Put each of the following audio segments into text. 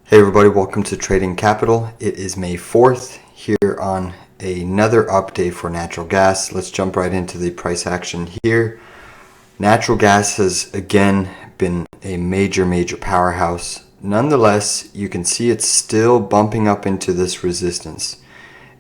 Hey everybody, welcome to Trading Capital. It is May 4th here on another update for natural gas. Let's jump right into the price action here. Natural gas has again been a major powerhouse. Nonetheless, you can see it's still bumping up into this resistance.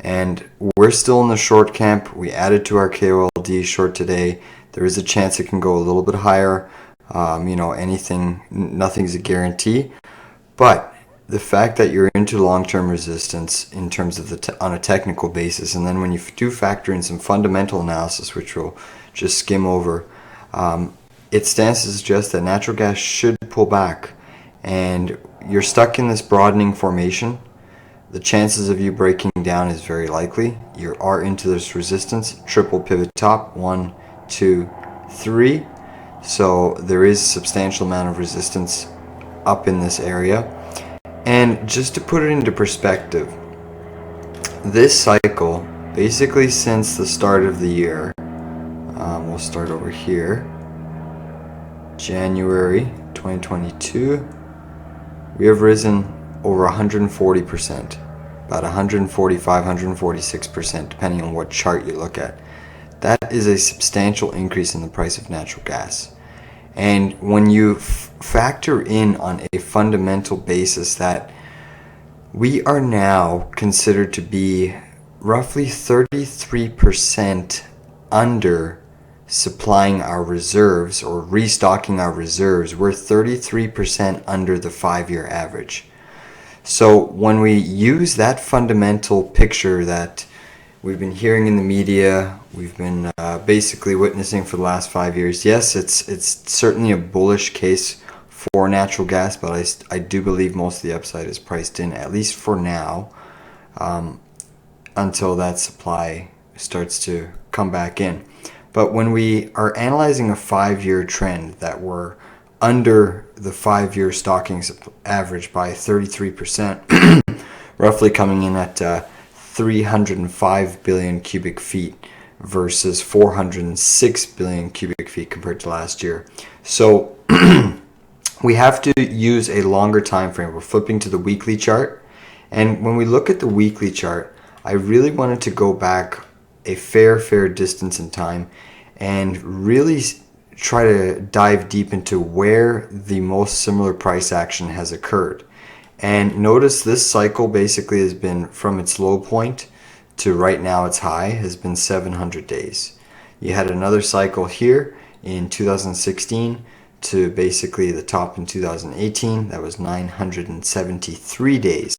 And we're still in the short camp. We added to our KOLD short today. There is a chance it can go a little bit higher. Nothing's a guarantee. But the fact that you're into long-term resistance in terms of on a technical basis, and then when you do factor in some fundamental analysis, which we'll just skim over, it stands to suggest that natural gas should pull back, and you're stuck in this broadening formation. The chances of you breaking down is very likely. You are into this resistance, triple pivot top, 1, 2, 3. So there is a substantial amount of resistance up in this area. And just to put it into perspective, this cycle, basically since the start of the year, we'll start over here, January 2022, we have risen over 140%, about 145, 146%, depending on what chart you look at. That is a substantial increase in the price of natural gas. And when you factor in on a fundamental basis that we are now considered to be roughly 33% under supplying our reserves or restocking our reserves, we're 33% under the 5-year average. So when we use that fundamental picture that we've been hearing in the media, we've been basically witnessing for the last 5 years. Yes, it's certainly a bullish case for natural gas, but I do believe most of the upside is priced in, at least for now, until that supply starts to come back in. But when we are analyzing a 5-year trend that we're under the 5-year stocking average by 33%, roughly coming in at 305 billion cubic feet versus 406 billion cubic feet compared to last year. So we have to use a longer time frame. We're flipping to the weekly chart. And when we look at the weekly chart, I really wanted to go back a fair distance in time and really try to dive deep into where the most similar price action has occurred. And notice this cycle basically has been from its low point to right now its high has been 700 days. You had another cycle here in 2016 to basically the top in 2018. That was 973 days.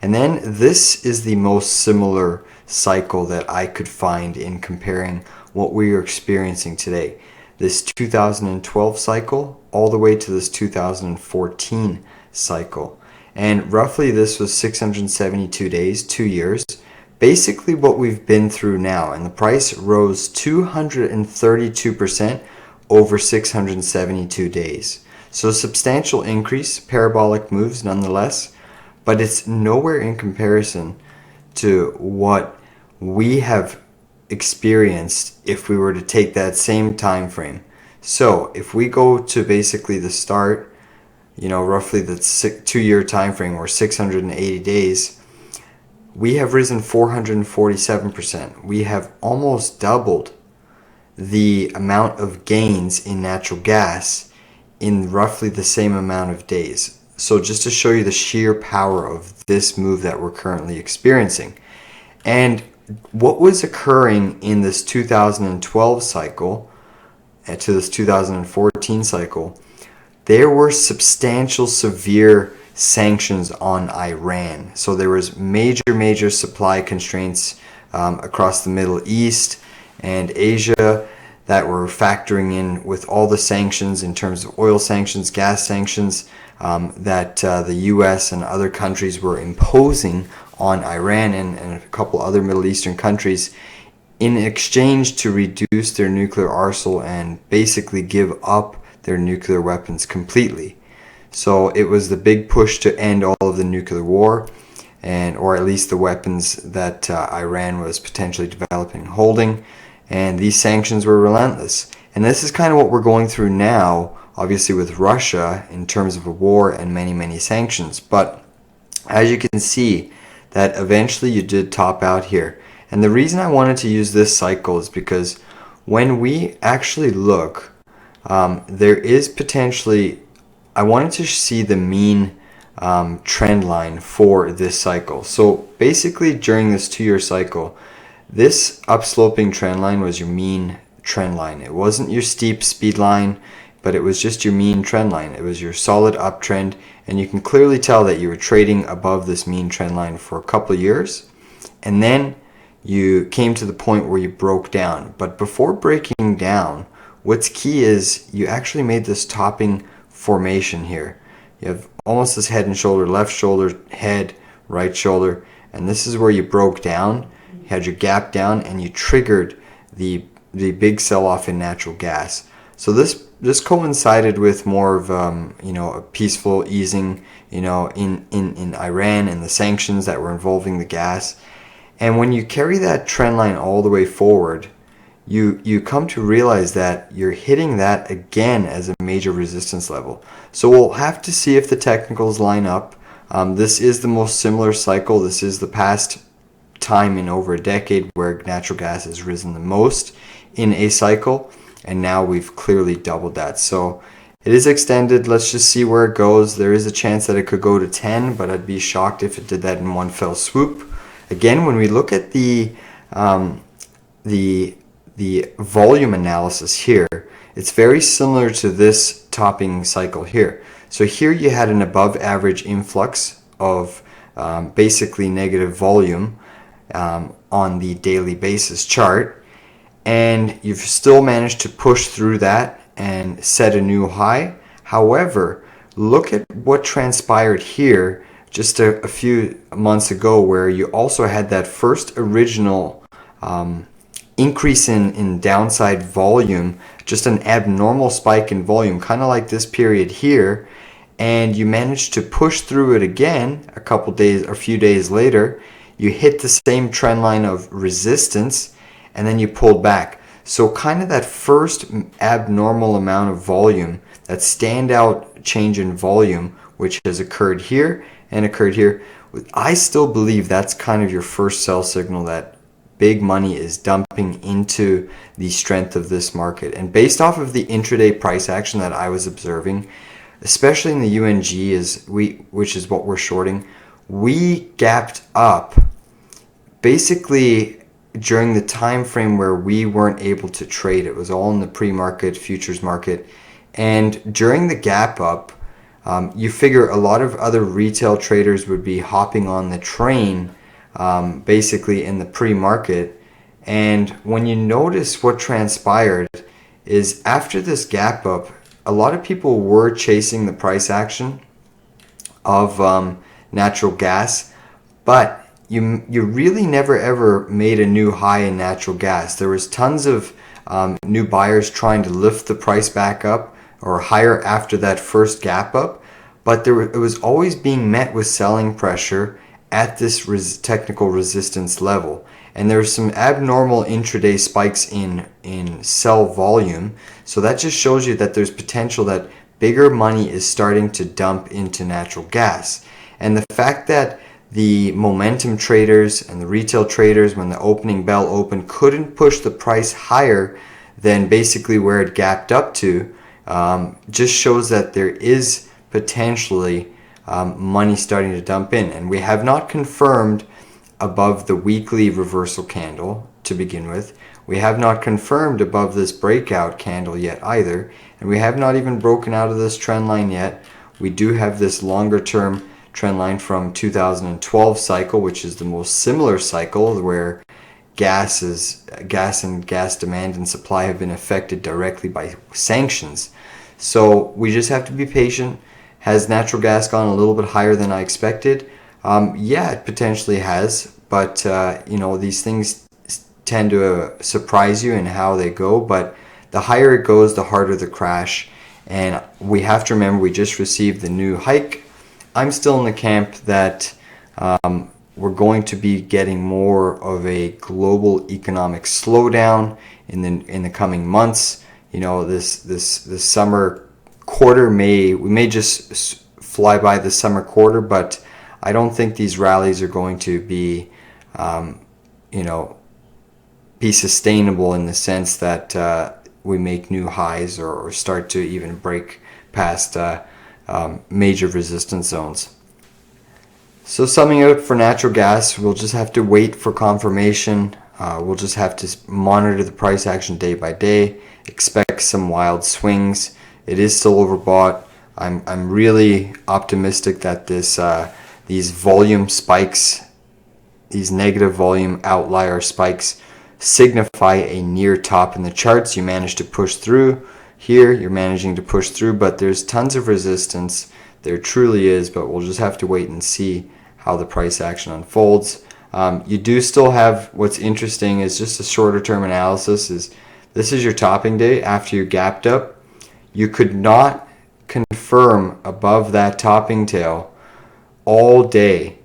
And then this is the most similar cycle that I could find in comparing what we are experiencing today. This 2012 cycle all the way to this 2014 cycle. And roughly this was 672 days, 2 years. Basically what we've been through now, and the price rose 232% over 672 days. So a substantial increase, parabolic moves nonetheless, but it's nowhere in comparison to what we have experienced if we were to take that same time frame. So if we go to basically the start, roughly the 2-year time frame or 680 days, we have risen 447%. We have almost doubled the amount of gains in natural gas in roughly the same amount of days. So just to show you the sheer power of this move that we're currently experiencing. And what was occurring in this 2012 cycle to this 2014 cycle, there were substantial, severe sanctions on Iran. So there was major supply constraints across the Middle East and Asia that were factoring in with all the sanctions in terms of oil sanctions, gas sanctions that the US and other countries were imposing on Iran and a couple other Middle Eastern countries in exchange to reduce their nuclear arsenal and basically give up their nuclear weapons completely. So it was the big push to end all of the nuclear war, or at least the weapons that Iran was potentially developing and holding. And these sanctions were relentless. And this is kind of what we're going through now, obviously with Russia in terms of a war and many sanctions. But as you can see, that eventually you did top out here. And the reason I wanted to use this cycle is because when we actually look, there is potentially, I wanted to see the mean trend line for this cycle. So basically during this 2-year cycle, this upsloping trend line was your mean trend line. It wasn't your steep speed line, but it was just your mean trend line. It was your solid uptrend, and you can clearly tell that you were trading above this mean trend line for a couple of years, and then you came to the point where you broke down. But before breaking down, what's key is you actually made this topping formation here. You have almost this head and shoulder, left shoulder, head, right shoulder, and this is where you broke down. You had your gap down, and you triggered the big sell-off in natural gas. So this coincided with more of a peaceful easing, in Iran and the sanctions that were involving the gas. And when you carry that trend line all the way forward, you come to realize that you're hitting that again as a major resistance level. So we'll have to see if the technicals line up. This is the most similar cycle. This is the past time in over a decade where natural gas has risen the most in a cycle, and now we've clearly doubled that. So it is extended. Let's just see where it goes. There is a chance that it could go to 10, but I'd be shocked if it did that in one fell swoop. Again, when we look at the volume analysis here, it's very similar to this topping cycle here. So here you had an above average influx of basically negative volume on the daily basis chart, and you've still managed to push through that and set a new high. However, look at what transpired here just a few months ago, where you also had that first original increase in downside volume, just an abnormal spike in volume, kind of like this period here, and you managed to push through it again a few days later. You hit the same trend line of resistance, and then you pulled back. So kind of that first abnormal amount of volume, that standout change in volume, which has occurred here and occurred here, I still believe that's kind of your first sell signal that big money is dumping into the strength of this market. And based off of the intraday price action that I was observing, especially in the UNG, which is what we're shorting, we gapped up basically during the time frame where we weren't able to trade. It was all in the pre-market futures market, and during the gap up, you figure a lot of other retail traders would be hopping on the train basically in the pre-market. And when you notice what transpired is after this gap up, a lot of people were chasing the price action of natural gas, but you really never ever made a new high in natural gas. There was tons of new buyers trying to lift the price back up or higher after that first gap up, but it was always being met with selling pressure at this technical resistance level. And there were some abnormal intraday spikes in sell volume. So that just shows you that there's potential that bigger money is starting to dump into natural gas. And the fact that the momentum traders and the retail traders, when the opening bell opened, couldn't push the price higher than basically where it gapped up to, just shows that there is potentially money starting to dump in. And we have not confirmed above the weekly reversal candle to begin with. We have not confirmed above this breakout candle yet either. And we have not even broken out of this trend line yet. We do have this longer term trend line from 2012 cycle, which is the most similar cycle where gas and gas demand and supply have been affected directly by sanctions. So we just have to be patient. Has natural gas gone a little bit higher than I expected? Yeah, it potentially has, but these things tend to surprise you in how they go. But the higher it goes, the harder the crash. And we have to remember we just received the new hike. I'm still in the camp that we're going to be getting more of a global economic slowdown in the coming months. This summer quarter we may just fly by the summer quarter, but I don't think these rallies are going to be, you know, be sustainable in the sense that we make new highs or start to even break past major resistance zones. So summing up for natural gas, we'll just have to wait for confirmation. We'll just have to monitor the price action day by day, expect some wild swings. It is still overbought. I'm really optimistic that these volume spikes, these negative volume outlier spikes, signify a near top in the charts. You managed to push through here, you're managing to push through, but there's tons of resistance. There truly is, but we'll just have to wait and see how the price action unfolds. You do still have, what's interesting is just a shorter term analysis, is this is your topping day after you gapped up. You could not confirm above that topping tail all day.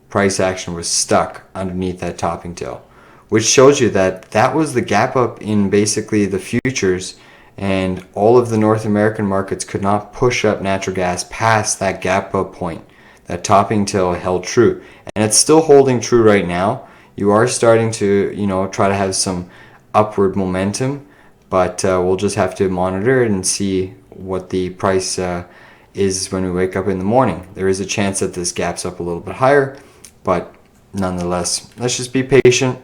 Price action was stuck underneath that topping tail, which shows you that that was the gap up in basically the futures, and all of the North American markets could not push up natural gas past that gap up point. That topping tail held true, and it's still holding true right now. You are starting to, try to have some upward momentum, but we'll just have to monitor it and see what the price is when we wake up in the morning. There is a chance that this gaps up a little bit higher, but nonetheless, let's just be patient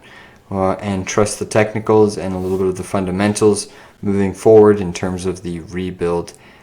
and trust the technicals and a little bit of the fundamentals moving forward in terms of the rebuild